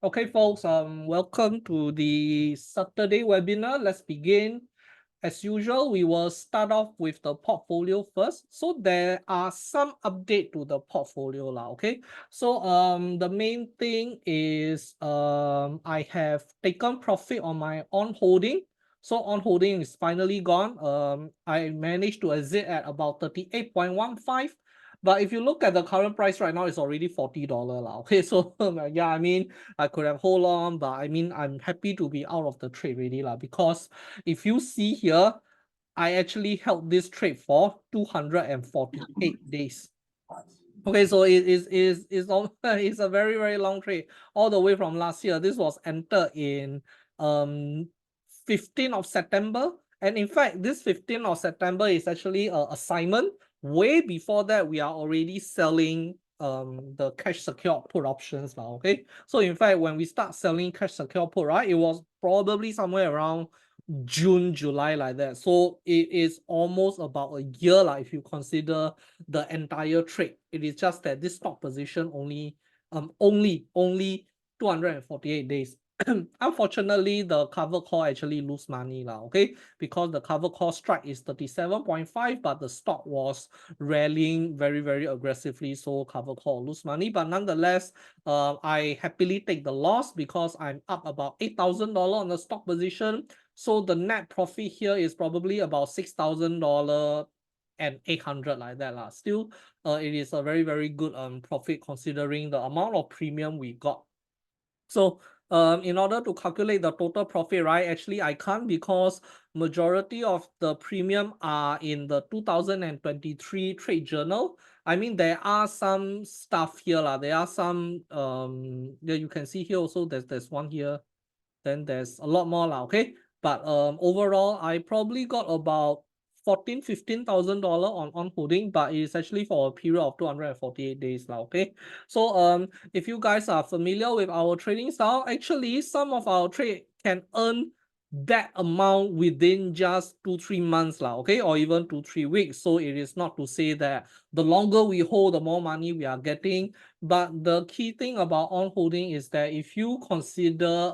Okay, folks, welcome to the Saturday webinar. Let's begin. As usual, we will start off with the portfolio first. So there are some update to the portfolio lah, okay? So the main thing is I have taken profit on my on holding. So on holding is finally gone. I managed to exit at about 38.15. But if you look at the current price right now, it's already $40 lah. Okay, so yeah, I mean, I could have hold on, but I mean, I'm happy to be out of the trade really lah, because if you see here, I actually held this trade for 248 days. Okay, so it's a very, very long trade all the way from last year. This was entered in 15th of September. And in fact, this 15th of September is actually an assignment. Way before that, we are already selling the cash secure put options now. Okay, so in fact, when we start selling cash secure put, right, it was probably somewhere around June, July, like that. So it is almost about a year, like, if you consider the entire trade. It is just that this stock position only 248 days. Unfortunately, the cover call actually lose money lah, okay, because the cover call strike is 37.5, but the stock was rallying very, very aggressively, so cover call lose money. But nonetheless, I happily take the loss because I'm up about $8,000 on the stock position. So the net profit here is probably about $6,000 and 800 like that lah. Still, it is a very, very good profit considering the amount of premium we got. So in order to calculate the total profit, right, actually I can't, because majority of the premium are in the 2023 trade journal. I mean, there are some stuff here lah. There are some yeah, you can see here also, there's one here, then there's a lot more lah, okay. But overall, I probably got about $15,000 on holding, but it's actually for a period of 248 days now. Okay, so if you guys are familiar with our trading style, actually some of our trade can earn that amount within just 2-3 months lah, okay, or even 2-3 weeks. So it is not to say that the longer we hold, the more money we are getting. But the key thing about on holding is that if you consider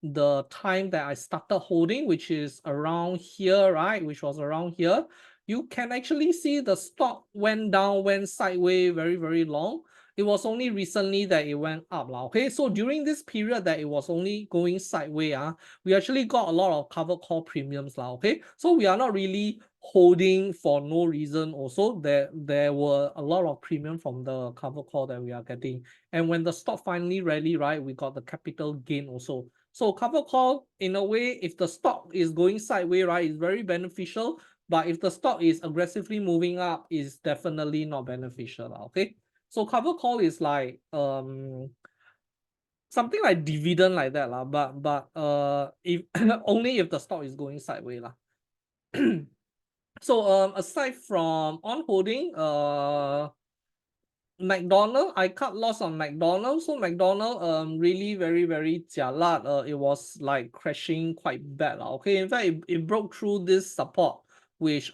the time that I started holding, which is around here, right? Which was around here, you can actually see the stock went down, went sideways very, very long. It was only recently that it went up. Okay, so during this period that it was only going sideways, we actually got a lot of cover call premiums. Okay, so we are not really holding for no reason. Also, there were a lot of premium from the cover call that we are getting. And when the stock finally rally, right, we got the capital gain also. So cover call, in a way, if the stock is going sideways, right, is very beneficial. But if the stock is aggressively moving up, is definitely not beneficial. Okay, so cover call is like something like dividend like that lah. But if only if the stock is going sideways lah. So aside from on holding, McDonald, I cut loss on McDonald. So McDonald really very, very jialat. It was like crashing quite bad. Okay, in fact, it broke through this support, which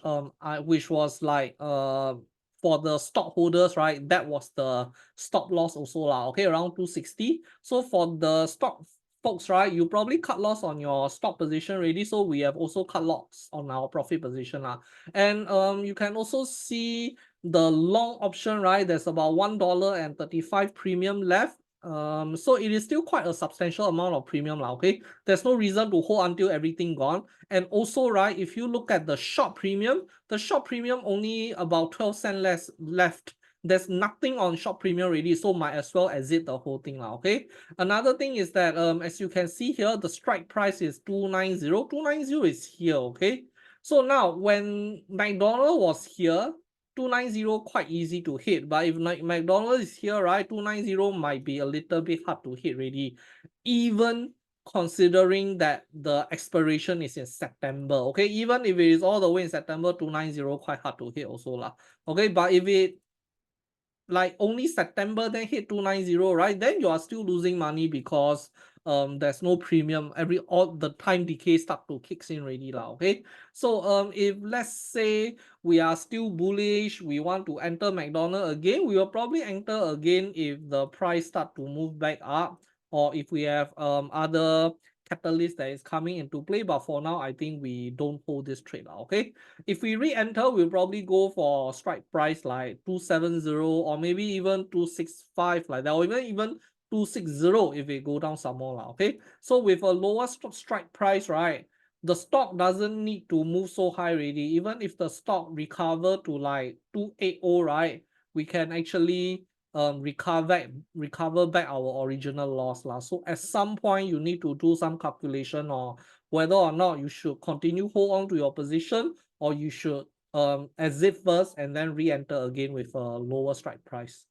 which was like for the stockholders, right? That was the stop loss also lah. Okay, around 260. So for the stock folks, right, you probably cut loss on your stock position already. So we have also cut loss on our profit position lah. And you can also see the long option, right? There's about $1.35 premium left. So it is still quite a substantial amount of premium lah. Okay, there's no reason to hold until everything gone. And also, right, if you look at the short premium, the short premium only about 12 cents less left. There's nothing on short premium already, so might as well exit the whole thing lah. Okay, another thing is that as you can see here, the strike price is 290. 290 is here. Okay, so now when McDonald was here, 290 quite easy to hit, but if McDonald's is here, right, 290 might be a little bit hard to hit already, even considering that the expiration is in September. Okay, even if it is all the way in September, 290 quite hard to hit also lah. Okay, but if it like only September then hit 290, right? Then you are still losing money because there's no premium. All the time decay start to kicks in already lah. Okay. So if let's say we are still bullish, we want to enter McDonald again, we will probably enter again if the price start to move back up, or if we have other catalyst that is coming into play. But for now, I think we don't hold this trade lah. Okay. If we re-enter, we'll probably go for strike price like 270 or maybe even 265 like that, or even 260 if we go down some more lah. Okay. So with a lower strike price, right, the stock doesn't need to move so high already. Even if the stock recover to like 280, right, we can actually recover back our original loss lah. So at some point you need to do some calculation or whether or not you should continue hold on to your position, or you should exit first and then re-enter again with a lower strike price.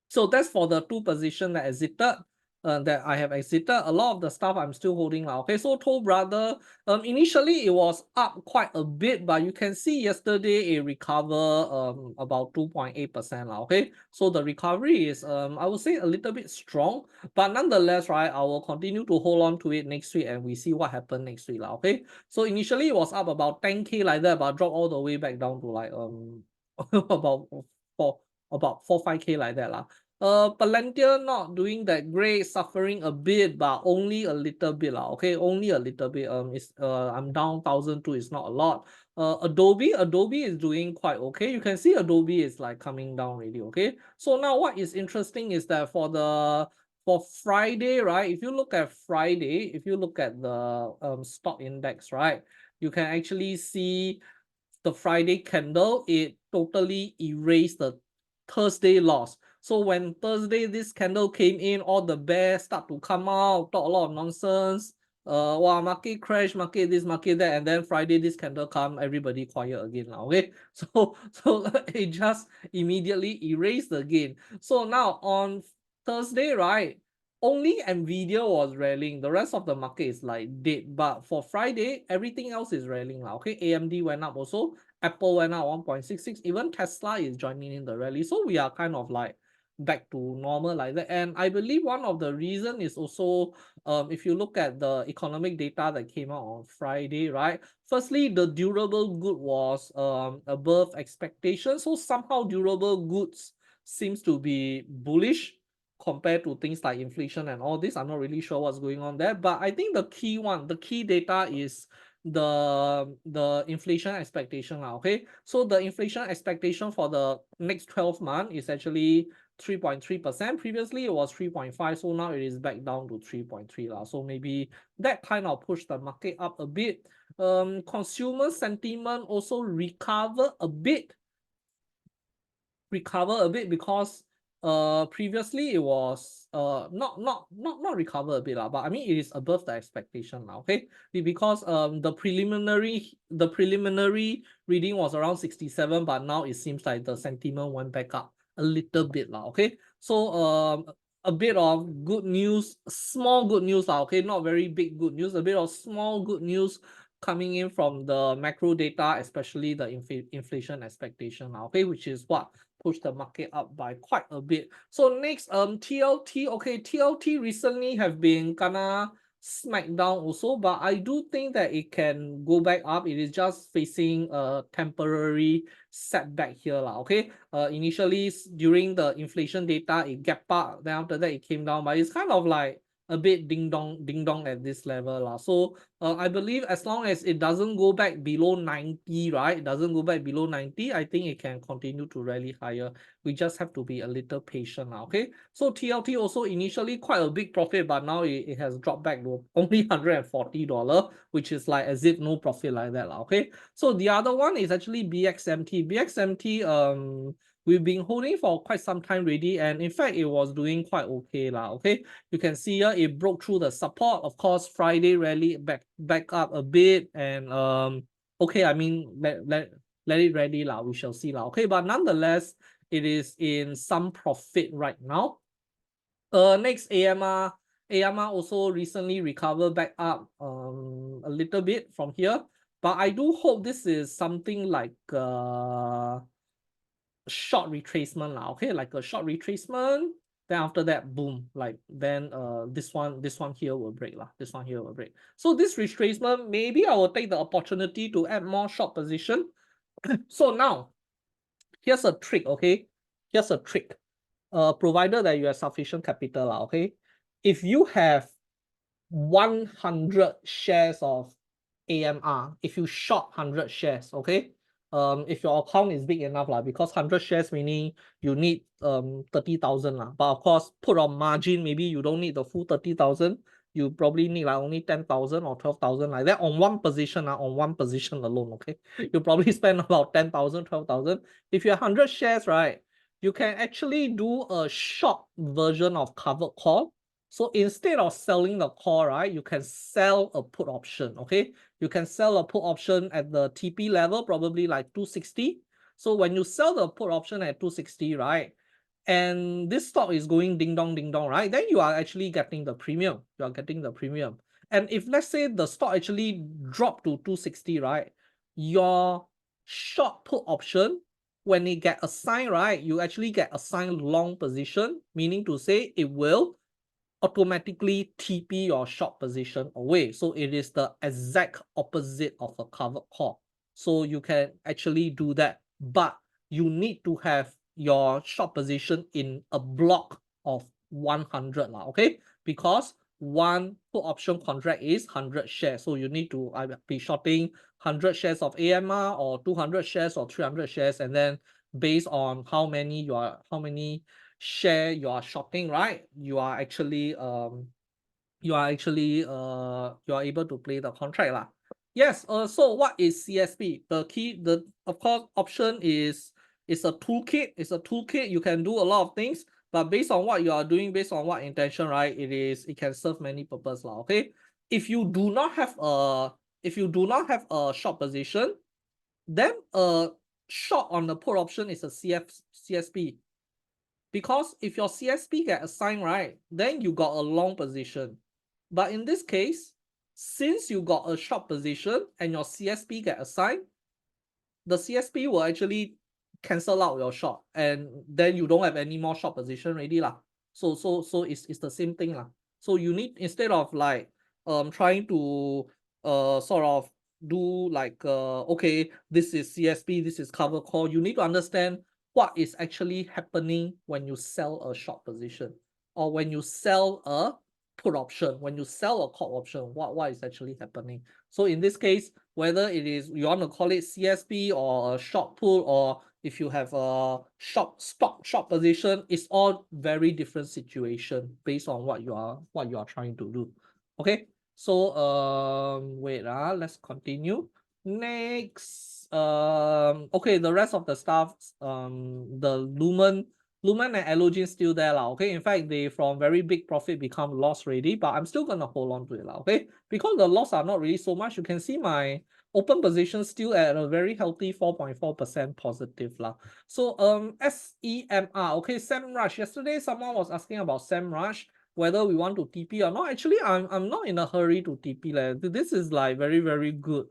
So that's for the two position that exited. That I have exited. A lot of the stuff I'm still holding now. Okay, so Toll Brother, initially it was up quite a bit, but you can see yesterday it recover about 2.8% now. Okay, so the recovery is I would say a little bit strong, but nonetheless, right, I will continue to hold on to it next week and we see what happened next week now. Okay, so initially it was up about 10k like that, but dropped all the way back down to like about 4 5k like that lah. Palantir not doing that great, suffering a bit, but only a little bit lah. Okay, only a little bit. It's I'm down 1,002. It's not a lot. Adobe is doing quite okay. You can see Adobe is like coming down really. Okay, so now what is interesting is that for Friday, right? If you look at Friday, if you look at the stock index, right, you can actually see the Friday candle, it totally erased the Thursday loss. So when Thursday this candle came in, all the bears start to come out, talk a lot of nonsense. Wow, market crash, market this, market that, and then Friday this candle come, everybody quiet again now. Okay, so it just immediately erased the gain. So now on Thursday, right, only Nvidia was rallying. The rest of the market is like dead. But for Friday, everything else is rallying now. Okay, AMD went up also. Apple went up 1.66. Even Tesla is joining in the rally. So we are kind of like back to normal like that. And I believe one of the reason is also if you look at the economic data that came out on Friday, right? Firstly, the durable good was above expectation. So somehow durable goods seems to be bullish compared to things like inflation and all this. I'm not really sure what's going on there, but I think the key data is the inflation expectation now. Okay, so the inflation expectation for the next 12 months is actually 3.3%. Previously it was 3.5, so now it is back down to 3.3 lah. So maybe that kind of pushed the market up a bit. Consumer sentiment also recover a bit because previously it was not recover a bit lah, but I mean it is above the expectation now. Okay, because the preliminary reading was around 67, but now it seems like the sentiment went back up a little bit lah. Okay, so a bit of good news, small good news lah. Okay, not very big good news, a bit of small good news coming in from the macro data, especially the inflation expectation now. Okay, which is what push the market up by quite a bit. So next, TLT. Okay, TLT recently have been kinda smacked down also, but I do think that it can go back up. It is just facing a temporary setback here lah. Okay, initially during the inflation data, it gap up. Then after that, it came down, but it's kind of like a bit ding dong at this level lah. So I believe as long as it doesn't go back below 90, right? It doesn't go back below 90, I think it can continue to rally higher. We just have to be a little patient now. Okay, so TLT also initially quite a big profit, but now it has dropped back to only $140, which is like as if no profit like that lah. Okay, so the other one is actually BXMT. We've been holding for quite some time already, and in fact it was doing quite okay lah. Okay, you can see here it broke through the support. Of course, Friday rally back up a bit, and okay, I mean let it rally lah. We shall see lah. Okay, but nonetheless, it is in some profit right now. Next, AMR. AMR also recently recovered back up a little bit from here, but I do hope this is something like short retracement lah, okay, like a short retracement. Then after that, boom, like then this one here will break lah. This one here will break. So this retracement, maybe I will take the opportunity to add more short position. So now, here's a trick, okay? Here's a trick. Provided that you have sufficient capital, okay? If you have 100 shares of AMR, if you short 100 shares, okay? If your account is big enough, because 100 shares meaning you need 30,000. But of course, put on margin, maybe you don't need the full 30,000. You probably need like only 10,000 or 12,000 like that on one position, on one position alone, okay? You probably spend about 10,000, 12,000. If you have 100 shares, right, you can actually do a short version of covered call. So instead of selling the call, right, you can sell a put option, okay? You can sell a put option at the TP level, probably like 260. So when you sell the put option at 260, right, and this stock is going ding dong, right, then you are actually getting the premium. You are getting the premium. And if let's say the stock actually dropped to 260, right, your short put option, when it get assigned, right, you actually get assigned long position, meaning to say it will automatically TP your short position away. So it is the exact opposite of a covered call. So you can actually do that, but you need to have your short position in a block of 100, okay? Because one put option contract is 100 shares. So you need to be shorting 100 shares of AMR or 200 shares or 300 shares, and then based on how many share you are shorting, right, you are actually you are able to play the contract lah. Yes. So what is CSP? The of course option is a toolkit. It's a toolkit. You can do a lot of things, but based on what you are doing, based on what intention, right, it can serve many purposes lah. Okay. If you do not have a short position, then short on the put option is a CSP. Because if your CSP get assigned, right, then you got a long position. But in this case, since you got a short position and your CSP get assigned, the CSP will actually cancel out your short, and then you don't have any more short position already lah. So it's the same thing lah. So you need, instead of like trying to sort of do like okay, this is CSP, this is cover call, you need to understand what is actually happening when you sell a short position, or when you sell a put option, when you sell a call option, what is actually happening. So in this case, whether it is you want to call it CSP or a short put, or if you have a short position, it's all very different situation based on what you are trying to do. Okay, so wait, let's continue. Next, okay, the rest of the stuff, the Lumen and Elogen still there lah. Okay, in fact, they from very big profit become loss already, but I'm still gonna hold on to it lah. Okay, because the loss are not really so much. You can see my open position still at a very healthy 4.4% positive lah. So SEMR, okay, SEMrush. Yesterday someone was asking about SEMrush, whether we want to TP or not. Actually, I'm not in a hurry to TP. This is like very, very good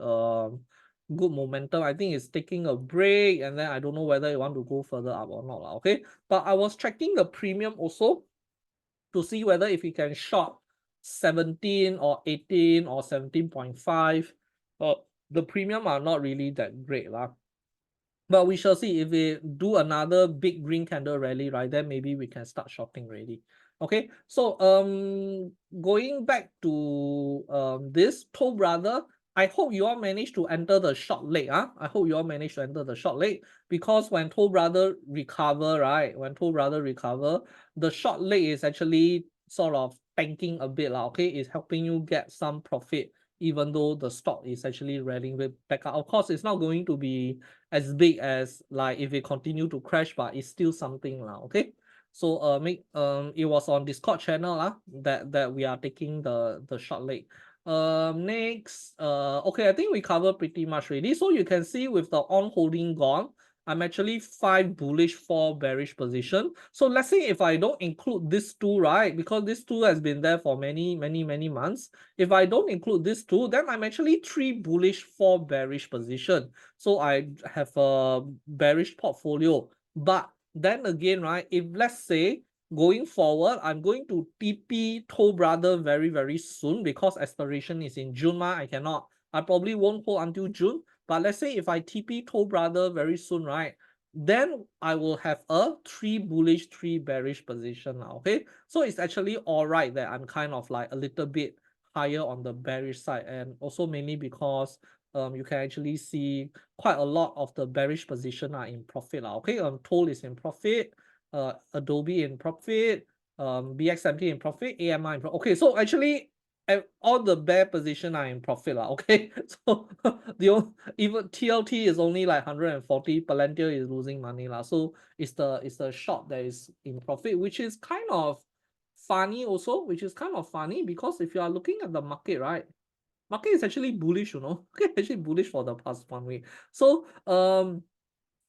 good momentum. I think it's taking a break, and then I don't know whether you want to go further up or not. Okay, but I was checking the premium also to see whether if we can short 17 or 18 or 17.5. The premium are not really that great lah. But we shall see. If we do another big green candle rally, right, then maybe we can start shorting already. Okay, so going back to this Toll Brother, I hope you all managed to enter the short leg. I hope you all managed to enter the short leg, because when Toll Brother recover, right, the short leg is actually sort of tanking a bit lah. Okay, it's helping you get some profit, even though the stock is actually rallying back up. Of course, it's not going to be as big as like if it continue to crash, but it's still something lah. Okay, so it was on Discord channel that we are taking the short leg. Next, okay, I think we covered pretty much already. So you can see with the on holding gone, I'm actually 5 bullish, 4 bearish position. So let's say if I don't include this two, right, because this two has been there for many months. If I don't include this two, then I'm actually 3 bullish, 4 bearish position. So I have a bearish portfolio But then again, right, if let's say going forward, I'm going to TP Toll Brother very, very soon because expiration is in June, I probably won't hold until June. But let's say if I TP Toll Brother very soon, right, then I will have a 3 bullish, 3 bearish position now, okay? So it's actually all right that I'm kind of like a little bit higher on the bearish side, and also mainly because you can actually see quite a lot of the bearish position are in profit. Okay, Toll is in profit, Adobe in profit, BXMT in profit, AMI in profit. Okay, so actually all the bear position are in profit. Okay, so even TLT is only like 140, Palantir is losing money. So it's the short that is in profit, which is kind of funny also, because if you are looking at the market, right? Market is actually bullish, Okay, actually bullish for the past 1 week. So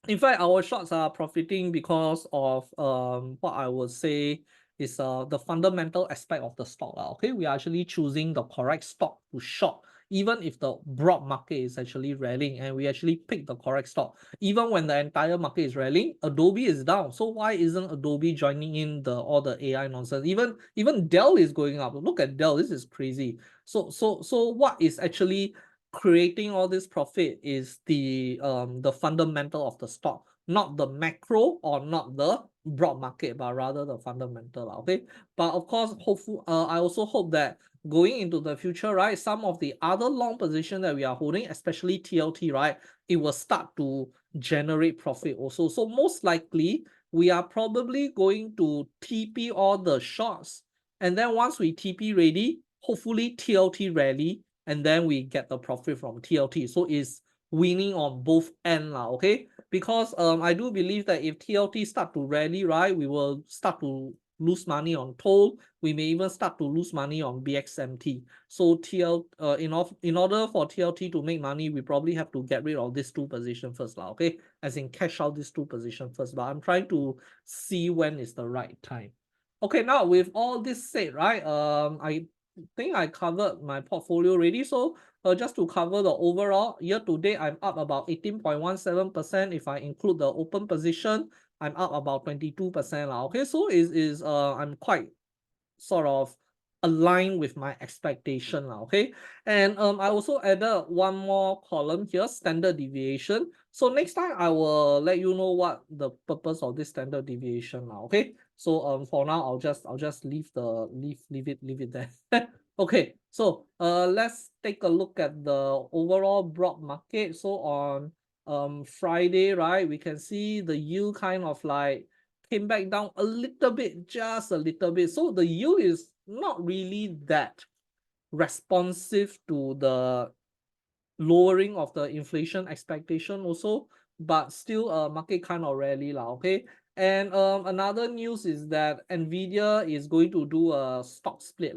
in fact, our shorts are profiting because of what I would say is the fundamental aspect of the stock. Okay, we are actually choosing the correct stock to short, even if the broad market is actually rallying, and we actually pick the correct stock. Even when the entire market is rallying, Adobe is down. So why isn't Adobe joining in all the AI nonsense? Even Dell is going up. Look at Dell. This is crazy. So what is actually creating all this profit is the fundamental of the stock, not the macro or not the broad market, but rather the fundamental. Okay, but of course, I also hope that going into the future, right, some of the other long position that we are holding, especially TLT, right, it will start to generate profit also. So most likely we are probably going to TP all the shorts, and then once we TP ready, hopefully TLT rally, and then we get the profit from TLT. So it's winning on both ends, okay? Because I do believe that if TLT start to rally, right, we will start to lose money on Toll. We may even start to lose money on BXMT. So in order for TLT to make money, we probably have to get rid of these 2 positions first, okay? As in cash out these 2 positions first. But I'm trying to see when is the right time. Okay, now with all this said, right, I think I covered my portfolio already. So just to cover the overall year to date, I'm up about 18.17%. If I include the open position, I'm up about 22%. Okay, so I'm quite sort of aligned with my expectation. Okay, and I also added one more column here, standard deviation. So next time I will let you know what the purpose of this standard deviation now. Okay, so for now I'll just leave it there. Okay, so let's take a look at the overall broad market. So on Friday, right, we can see the yield kind of like came back down a little bit, just a little bit. So the yield is not really that responsive to the lowering of the inflation expectation also, but still market kind of rally okay. And another news is that Nvidia is going to do a stock split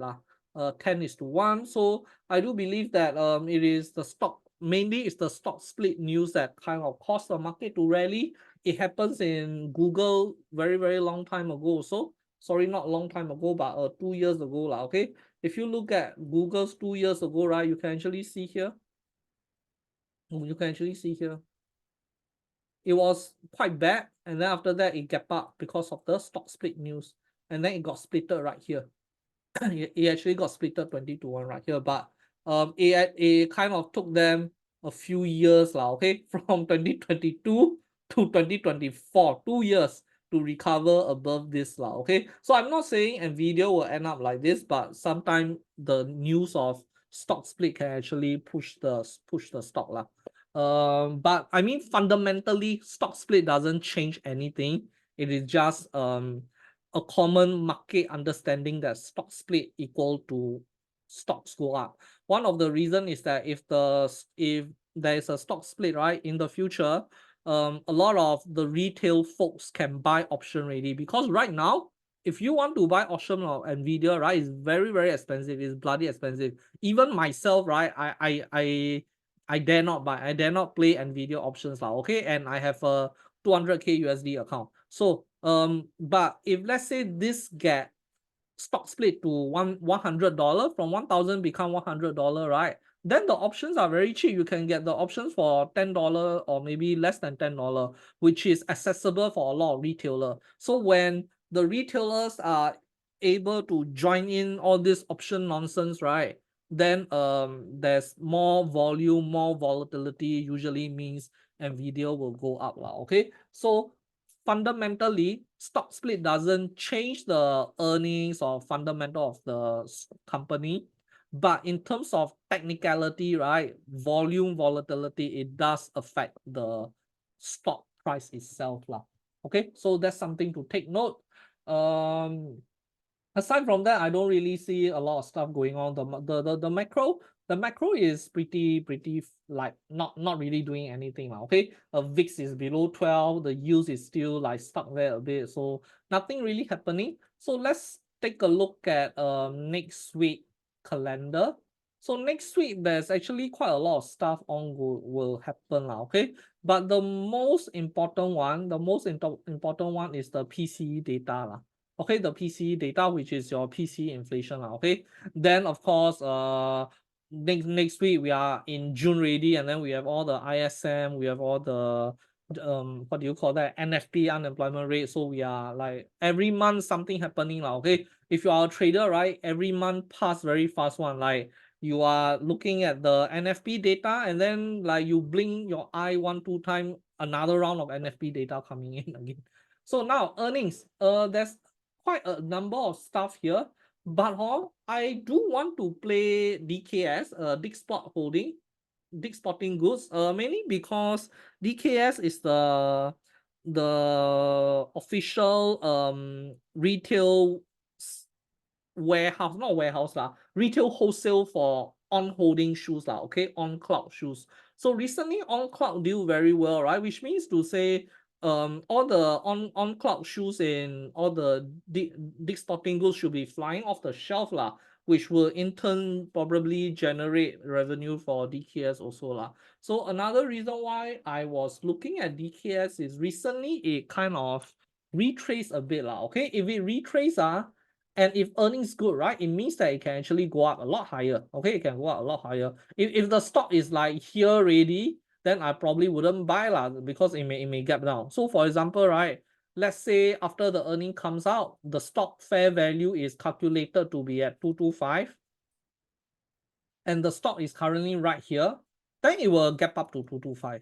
10:1. So I do believe that it is the stock, mainly it's the stock split news that kind of caused the market to rally. It happens in Google very, very long time ago. So sorry, not long time ago, but 2 years ago okay. If you look at Google's 2 years ago, right, you can actually see here, it was quite bad, and then after that it gap up because of the stock split news, and then it got splitted right here. It actually got splitted 20:1 right here, but it kind of took them a few years okay, from 2022 to 2024, 2 years to recover above this okay. So I'm not saying Nvidia will end up like this, but sometimes the news of stock split can actually push the stock but I mean, fundamentally stock split doesn't change anything. It is just a common market understanding that stock split equal to stocks go up. One of the reason is that if there is a stock split, right, in the future, a lot of the retail folks can buy option already, because right now, if you want to buy option of Nvidia, right, it's very, very expensive. It's bloody expensive. Even myself, right, I dare not buy. I dare not play Nvidia options okay, and I have a 200k USD account. So but if let's say this get stock split to $100, from 1,000 become $100, right? then the options are very cheap. You can get the options for $10 or maybe less than $10, which is accessible for a lot of retailer. So when the retailers are able to join in all this option nonsense, right? Then there's more volume, more volatility, usually means Nvidia will go up. Okay. So fundamentally, stock split doesn't change the earnings or fundamental of the company. But in terms of technicality, right, volume volatility, it does affect the stock price itself. Okay, so that's something to take note. Aside from that, I don't really see a lot of stuff going on. The macro is pretty like not really doing anything. Okay, VIX is below 12, the yields is still like stuck there a bit, so nothing really happening. So let's take a look at next week calendar. So next week there's actually quite a lot of stuff on will happen. Okay, but the most important one, important one is the PCE data. Okay, the PCE data, which is your PCE inflation. Okay, then of course, next week we are in June already, and then we have all the ISM, we have all the what do you call that, NFP, unemployment rate. So we are like every month something happening. Okay, if you are a trader, right, every month pass very fast one. Like you are looking at the NFP data, and then like you blink your eye 1-2 times, another round of NFP data coming in again. So now earnings, there's quite a number of stuff here, but I do want to play DKS, Dick Spot Holding, Dick Sporting Goods, mainly because DKS is the official retail warehouse, not warehouse retail wholesale for on holding shoes okay, on cloud shoes. So recently on cloud do very well, right? Which means to say all the on cloud shoes in all the Dick Sporting Goods should be flying off the shelf which will in turn probably generate revenue for DKS also. So another reason why I was looking at DKS is recently it kind of retrace a bit okay. If it retrace and if earnings good, right, it means that it can actually go up a lot higher. Okay, it can go up a lot higher. If the stock is like here already, then I probably wouldn't buy because it may gap down. So for example, right, let's say after the earning comes out, the stock fair value is calculated to be at 225, and the stock is currently right here, then it will gap up to 225.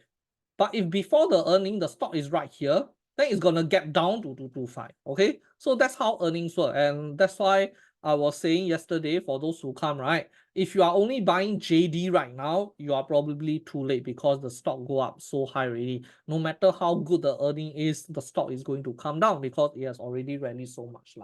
But if before the earning, the stock is right here, then it's gonna gap down to 225. Okay, so that's how earnings work, and that's why I was saying yesterday for those who come, right, if you are only buying JD right now, you are probably too late because the stock go up so high already. No matter how good the earning is, the stock is going to come down because it has already rallied so much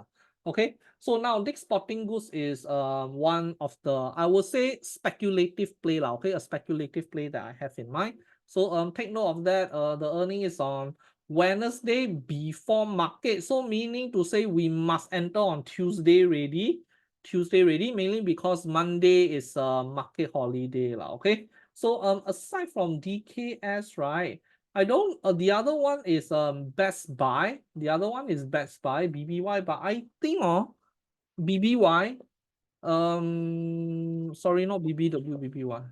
Okay, so now Dick Sporting Goods is one of the, I would say, speculative play okay, a speculative play that I have in mind. So take note of that. The earning is on Wednesday before market. So meaning to say we must enter on Tuesday ready. Mainly because Monday is a market holiday okay. So aside from DKS, right, I don't the other one is Best Buy. The other one is Best Buy, BBY, but I think BBY, sorry, not BBW, BBY.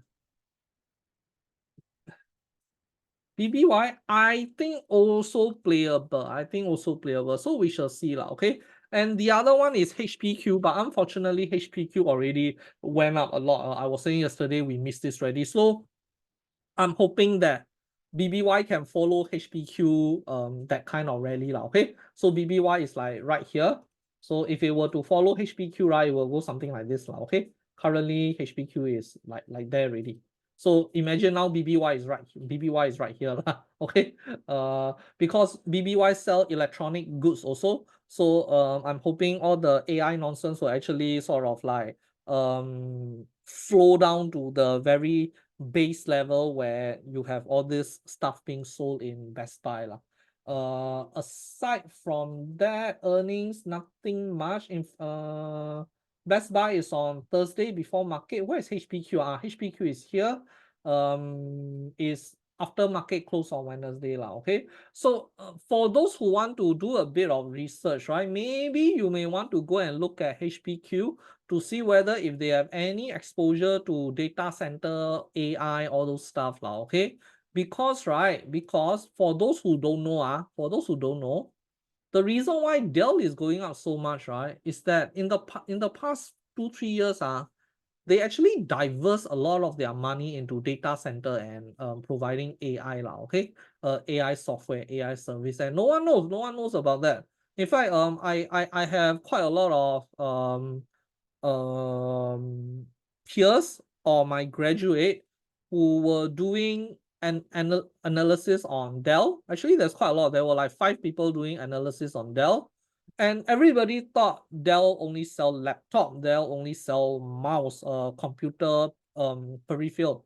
BBY, I think also playable. So we shall see okay. And the other one is HPQ, but unfortunately HPQ already went up a lot. I was saying yesterday we missed this already. So I'm hoping that BBY can follow HPQ that kind of rally okay. So BBY is like right here. So if it were to follow HPQ, right, it will go something like this okay. Currently HPQ is like there already. So imagine now BBY is right here okay. Because BBY sell electronic goods also. So I'm hoping all the AI nonsense will actually sort of like flow down to the very base level where you have all this stuff being sold in Best Buy aside from that, earnings nothing much. In Best Buy is on Thursday before market. Where is HPQ? HPQ is here. Is after market close on Wednesday lah. Okay, so for those who want to do a bit of research, right, maybe you may want to go and look at HPQ to see whether if they have any exposure to data center, AI, all those stuff lah. Okay, because for those who don't know, the reason why Dell is going up so much, right, is that in the past 2-3 years, they actually diverse a lot of their money into data center and providing AI lah, okay, AI software, AI service, and no one knows about that. In fact, I have quite a lot of peers or my graduate who were doing an analysis on Dell. Actually, there's quite a lot. There were like 5 people doing analysis on Dell, and everybody thought Dell only sell laptop, Dell only sell mouse, computer, peripheral,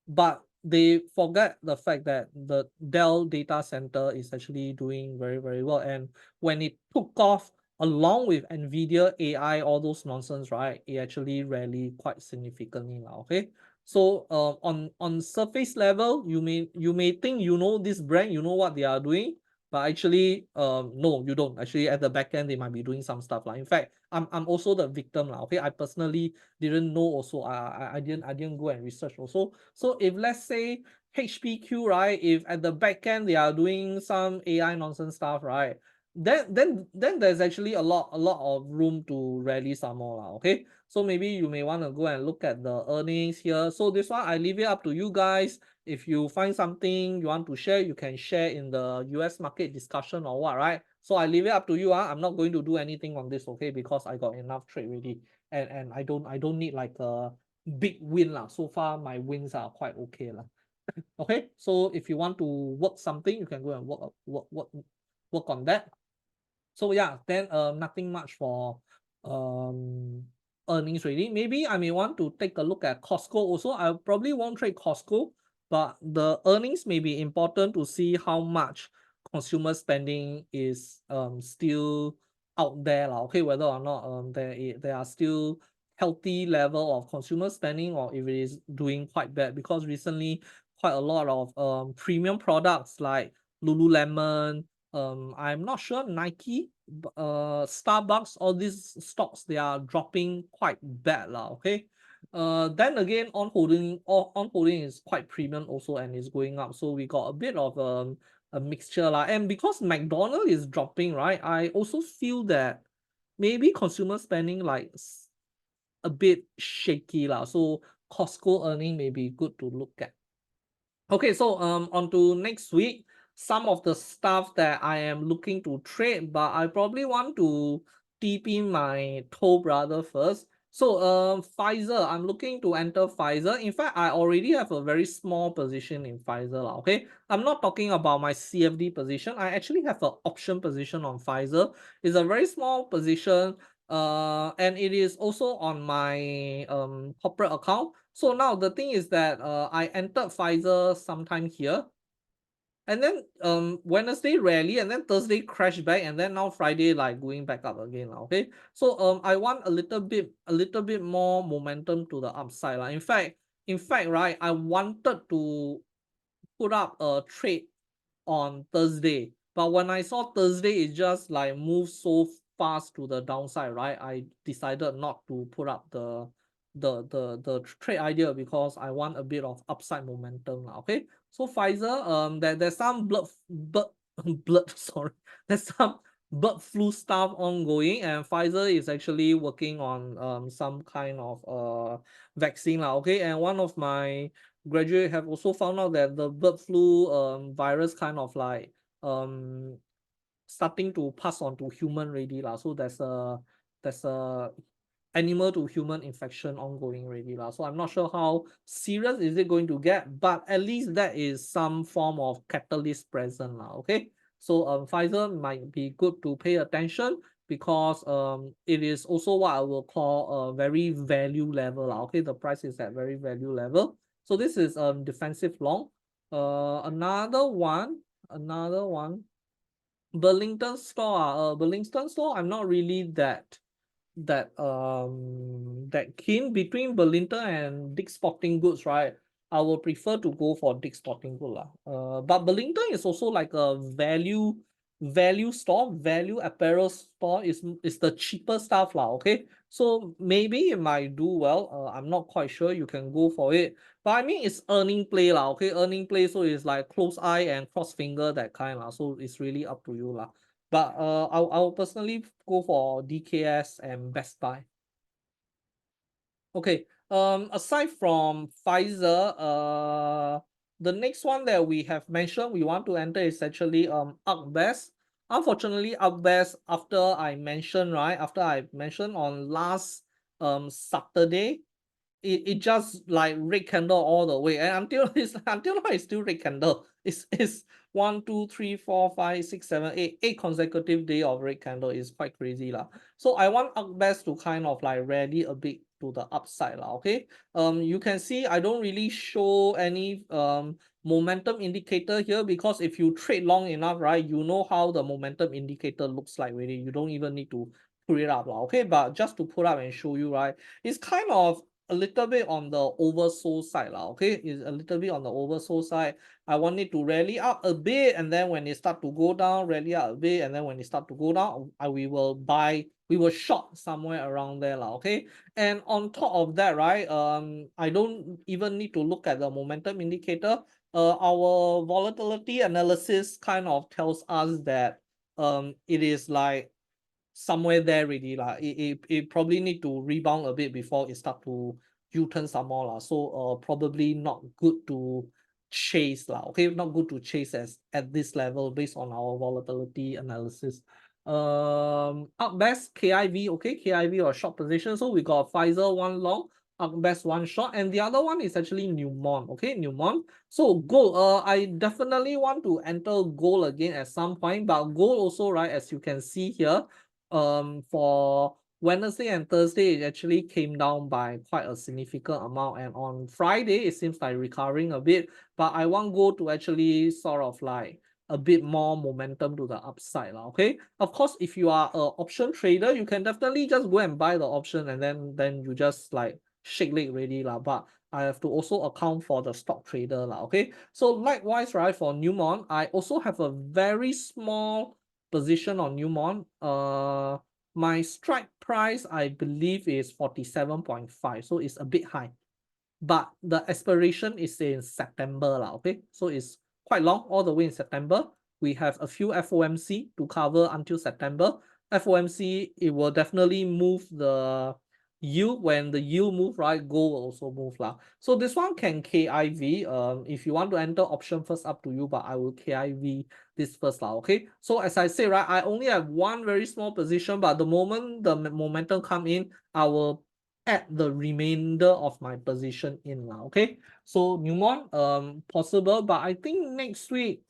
but they forget the fact that the Dell data center is actually doing very, very well. And when it took off along with Nvidia AI, all those nonsense, right, it actually rallied quite significantly now. Okay, so on surface level, you may think you know this brand, you know what they are doing, but actually no, you don't. Actually, at the back end, they might be doing some stuff like. In fact, I'm also the victim lah. Okay, I personally didn't know also. I didn't go and research also. So if let's say HPQ, right, if at the back end they are doing some AI nonsense stuff, right, then there's actually a lot of room to rally some more lah. Okay, so maybe you may want to go and look at the earnings here. So this one I leave it up to you guys. If you find something you want to share, you can share in the US market discussion or what, right? So I leave it up to you. I'm not going to do anything on this, okay, because I got enough trade already, and I don't need like a big win lah. So far my wins are quite okay lah. Okay, so if you want to work something, you can go and work on that. So yeah, then nothing much for um earnings really. Maybe I may want to take a look at Costco also. I probably won't trade Costco, but the earnings may be important to see how much consumer spending is still out there lah. Okay, whether or not there are still healthy level of consumer spending, or if it is doing quite bad, because recently quite a lot of premium products like Lululemon, I'm not sure Nike, Starbucks, all these stocks, they are dropping quite bad lah. Okay, then again, on holding is quite premium also and is going up, so we got a bit of a mixture lah. And because McDonald's is dropping, right, I also feel that maybe consumer spending like a bit shaky lah. So Costco earning may be good to look at. Okay, so on to next week. Some of the stuff that I am looking to trade, but I probably want to TP my toll brother first. So Pfizer, I'm looking to enter Pfizer. In fact, I already have a very small position in Pfizer lah. Okay, I'm not talking about my CFD position. I actually have an option position on Pfizer. It's a very small position. And it is also on my corporate account. So now the thing is that I entered Pfizer sometime here, and then Wednesday rally, and then Thursday crash back, and then now Friday like going back up again. Okay, so I want a little bit more momentum to the upside. In fact, right, I wanted to put up a trade on Thursday. But when I saw Thursday, it just like moved so fast to the downside, right? I decided not to put up the trade idea because I want a bit of upside momentum. Okay. So Pfizer, there's some blood sorry. There's some bird flu stuff ongoing, and Pfizer is actually working on some kind of vaccine. Okay. And one of my graduate have also found out that the bird flu virus kind of like starting to pass on to human already lah. So there's a animal to human infection ongoing already lah. So I'm not sure how serious is it going to get, but at least that is some form of catalyst present lah. Okay, so Pfizer might be good to pay attention because it is also what I will call a very value level lah. Okay, the price is at very value level. So this is defensive long. Another one, Burlington store. Burlington store, I'm not really that keen. Between Burlington and Dick's Sporting Goods, right? I will prefer to go for Dick's Sporting Goods lah. But Burlington is also like a value store, value apparel store. Is the cheaper stuff lah. Okay, so maybe it might do well. I'm not quite sure. You can go for it. But I mean, it's earning play lah. Okay, earning play. So it's like close eye and cross finger that kind lah. So it's really up to you lah. But I'll personally go for DKS and Best Buy. Okay. Aside from Pfizer, the next one that we have mentioned we want to enter is actually Arcbest. Unfortunately, Arcbest, after I mentioned on last Saturday, it just like red candle all the way, and until now it's still red candle. It's 1 2 3 4 5 6 7 8 consecutive day of red candle. Is quite crazy lah. So I want Arcbest to kind of like rally a bit to the upside lah. Okay, you can see I don't really show any momentum indicator here, because if you trade long enough, right, you know how the momentum indicator looks like really. You don't even need to put it up lah. Okay, but just to put up and show you, right, it's kind of a little bit on the oversold side lah. Okay, is a little bit on the oversold side. I want it to rally up a bit, and then when it start to go down, rally up a bit, and then when it start to go down, we will short somewhere around there lah. Okay, and on top of that, right, I don't even need to look at the momentum indicator. Our volatility analysis kind of tells us that it is like somewhere there already lah. It probably need to rebound a bit before it start to U-turn some more lah. So probably not good to chase lah. Okay, not good to chase at this level based on our volatility analysis. Best KIV, okay, KIV or short position. So we got Pfizer one long, best one short, and the other one is actually Newmont. Okay, Newmont. So gold, I definitely want to enter gold again at some point, but gold also, right, as you can see here, for Wednesday and Thursday, it actually came down by quite a significant amount, and on Friday it seems like recovering a bit, but I want gold to actually sort of like a bit more momentum to the upside lah. Okay, of course, if you are an option trader, you can definitely just go and buy the option, and then you just like shake leg ready lah. But I have to also account for the stock trader lah. Okay, so likewise, right, for Newmont, I also have a very small position on Newmont. My strike price, I believe, is 47.5, so it's a bit high, but the expiration is in September lah. Okay, so it's quite long, all the way in September. We have a few FOMC to cover until September. FOMC, it will definitely move the yield. When the yield move, right, gold will also move lah. So this one can KIV. If you want to enter option first, up to you, but I will KIV this first lah. Okay, so as I say, right, I only have one very small position, but the moment the momentum come in, I will add the remainder of my position in lah. Okay, so Newmont, possible, but I think next week,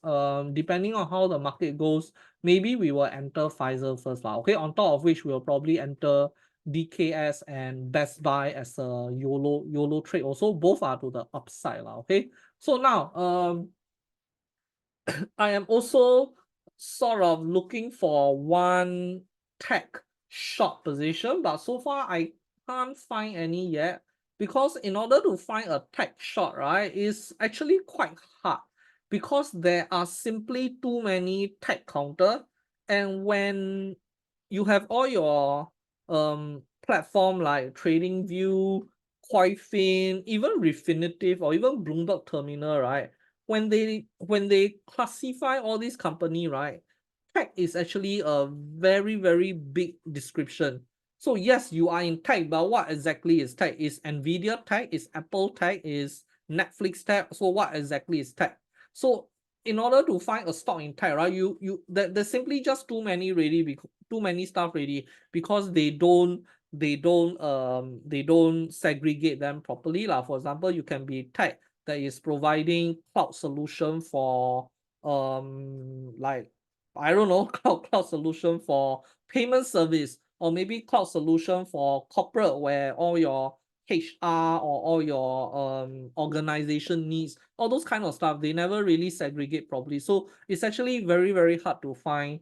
depending on how the market goes, maybe we will enter Pfizer first lah. Okay, on top of which we'll probably enter DKS and Best Buy as a YOLO trade. Also, both are to the upside lah. Okay, so now I am also sort of looking for one tech short position, but so far I can't find any yet, because in order to find a tech short, right, is actually quite hard, because there are simply too many tech counter, and when you have all your platform like TradingView, Coinfin, even Refinitiv, or even Bloomberg Terminal, right, when they classify all these company, right, tech is actually a very, very big description. So yes, you are in tech, but what exactly is tech? Is Nvidia tech? Is Apple tech? Is Netflix tech? So what exactly is tech? So in order to find a stock in tech, right, there's simply just too many really, too many stuff really, because they don't segregate them properly lah. For example, you can be tech that is providing cloud solution for like, I don't know, cloud solution for payment service, or maybe cloud solution for corporate, where all your HR or all your organization needs, all those kind of stuff. They never really segregate properly, so it's actually very, very hard to find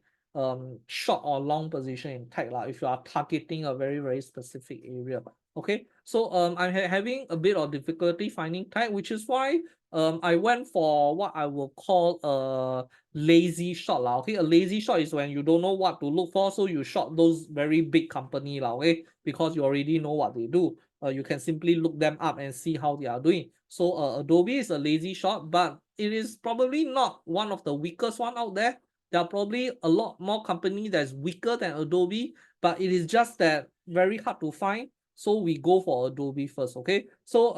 short or long position in tech lah, if you are targeting a very, very specific area. Okay, so I'm having a bit of difficulty finding tag, which is why I went for what I will call a lazy shot lah. Okay, a lazy shot is when you don't know what to look for, so you short those very big company lah. Okay, because you already know what they do. You can simply look them up and see how they are doing. So Adobe is a lazy shot, but it is probably not one of the weakest one out there. There are probably a lot more company that's weaker than Adobe, but it is just that very hard to find, so we go for Adobe first. Okay, so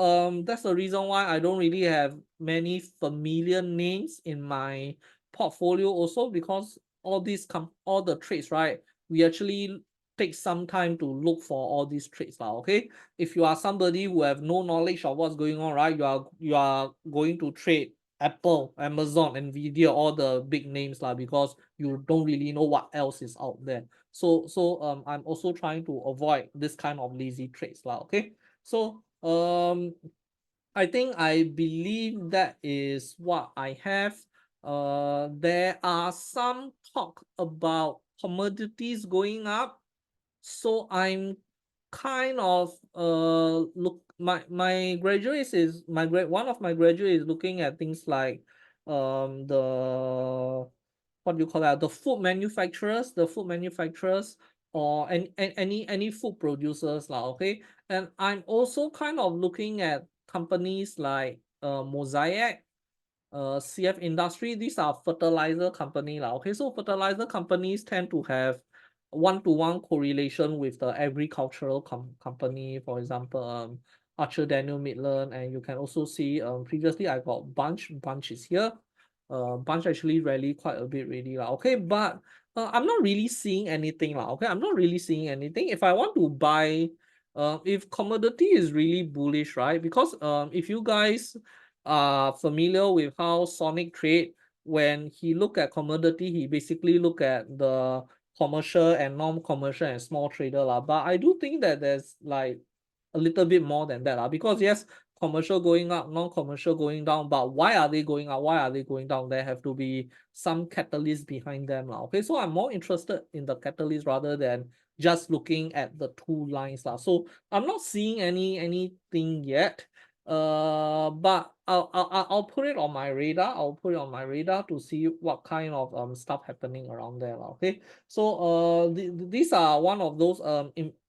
that's the reason why I don't really have many familiar names in my portfolio also, because all the trades, right, we actually take some time to look for all these trades lah. Okay, if you are somebody who have no knowledge of what's going on, right, you are going to trade Apple, Amazon, Nvidia, all the big names lah, because you don't really know what else is out there. So I'm also trying to avoid this kind of lazy trades lah. Okay, so I believe that is what I have. There are some talk about commodities going up, so I'm kind of look my graduates is my grad one of my graduates is looking at things like the what do you call that, the food manufacturers, or any food producers lah. Okay, and I'm also kind of looking at companies like Mosaic, CF Industry. These are fertilizer company lah. Okay, so fertilizer companies tend to have one-to-one correlation with the agricultural company, for example, Archer Daniel Midland, and you can also see previously I got Bunch is here. Bunch actually rally quite a bit really lah. Okay, but I'm not really seeing anything lah. Okay, I'm not really seeing anything. If I want to buy, if commodity is really bullish, right? Because if you guys are familiar with how Sonic trade, when he look at commodity, he basically look at the commercial and non-commercial and small trader lah. But I do think that there's like a little bit more than that lah, because yes, commercial going up, non-commercial going down, but why are they going up? Why are they going down? There have to be some catalyst behind them lah. Okay, so I'm more interested in the catalyst rather than just looking at the two lines lah. So I'm not seeing anything yet. But I'll put it on my radar. I'll put it on my radar to see what kind of stuff happening around there. Okay. So these are one of those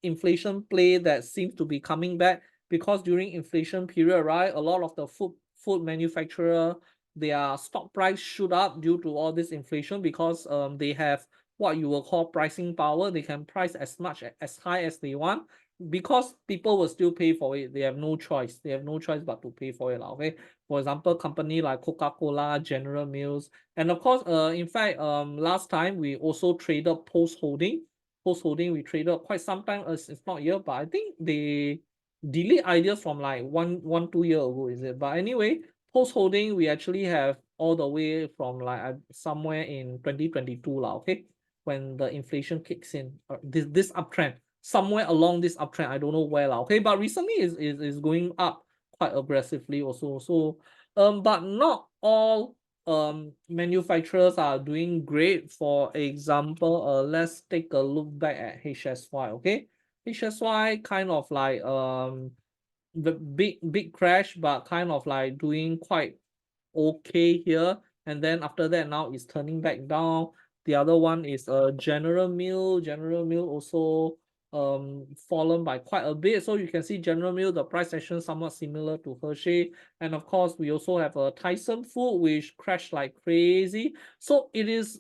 inflation play that seems to be coming back, because during inflation period, right, a lot of the food manufacturer, their stock price shoot up due to all this inflation, because they have what you will call pricing power. They can price as much as high as they want, because people will still pay for it. They have no choice. They have no choice but to pay for it. Okay. For example, company like Coca-Cola, General Mills, and of course, in fact, last time we also traded Post Holding. Post Holding we traded quite some time. It's not here, but I think they delete ideas from like 2 year ago, is it? But anyway, Post Holding we actually have all the way from like somewhere in 2022 lah. Okay, when the inflation kicks in, this uptrend, somewhere along this uptrend, I don't know where lah. Okay, but recently is going up quite aggressively also. So but not all manufacturers are doing great. For example, let's take a look back at HSY. Okay, HSY kind of like the big crash, but kind of like doing quite okay here, and then after that now it's turning back down. The other one is General Mill. General Mill also fallen by quite a bit. So you can see General Mill, the price action somewhat similar to Hershey. And of course, we also have a Tyson Food, which crashed like crazy. So it is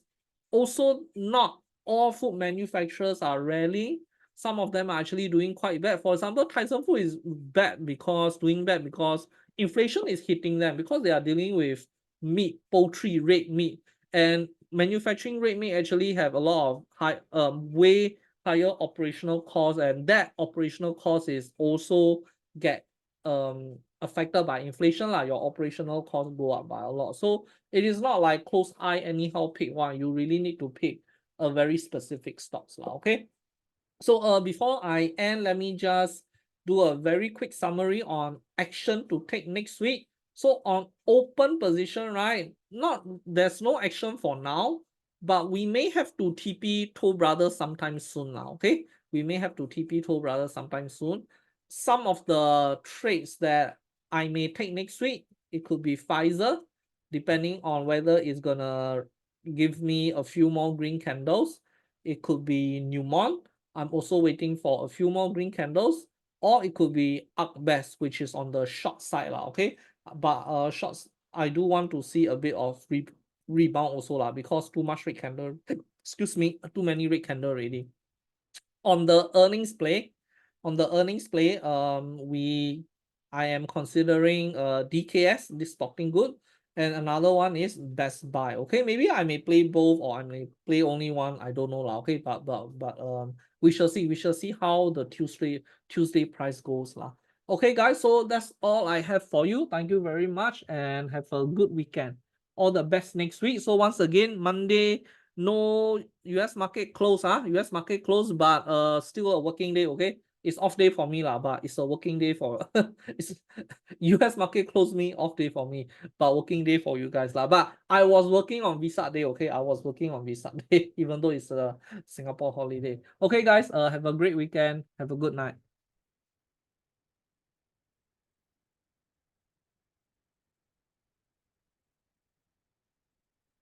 also not all food manufacturers are rallying. Some of them are actually doing quite bad. For example, Tyson Food is doing bad because inflation is hitting them, because they are dealing with meat, poultry, red meat, and manufacturing red meat actually have a lot of way higher operational costs, and that operational cost is also get affected by inflation lah. Your operational costs go up by a lot, so it is not like close eye anyhow pick one. You really need to pick a very specific stocks lah. Okay. So before I end, let me just do a very quick summary on action to take next week. So on open position, right? There's no action for now, but we may have to TP Toll Brothers sometime soon now. Okay, we may have to TP Toll Brothers sometime soon. some of the trades that I may take next week, it could be Pfizer, depending on whether it's gonna give me a few more green candles. It could be Newmont. I'm also waiting for a few more green candles, or it could be Arcbest, which is on the short side lah. Okay, but shorts, I do want to see a bit of rebound also lah, because too much red candle. Excuse me, too many red candle already. On the earnings play, I am considering DKS, this talking good, and another one is Best Buy. Okay, maybe I may play both or I may play only one. I don't know lah. Okay, but we shall see. We shall see how the Tuesday price goes lah. Okay, guys. So that's all I have for you. Thank you very much and have a good weekend. All the best next week. So once again, Monday, no US market close, US market close, but still a working day. Okay, it's off day for me lah, but it's a working day for it's US market close me, off day for me, but working day for you guys lah. But I was working on Visa day. Okay, I was working on Visa day even though it's a Singapore holiday. Okay guys, have a great weekend, have a good night.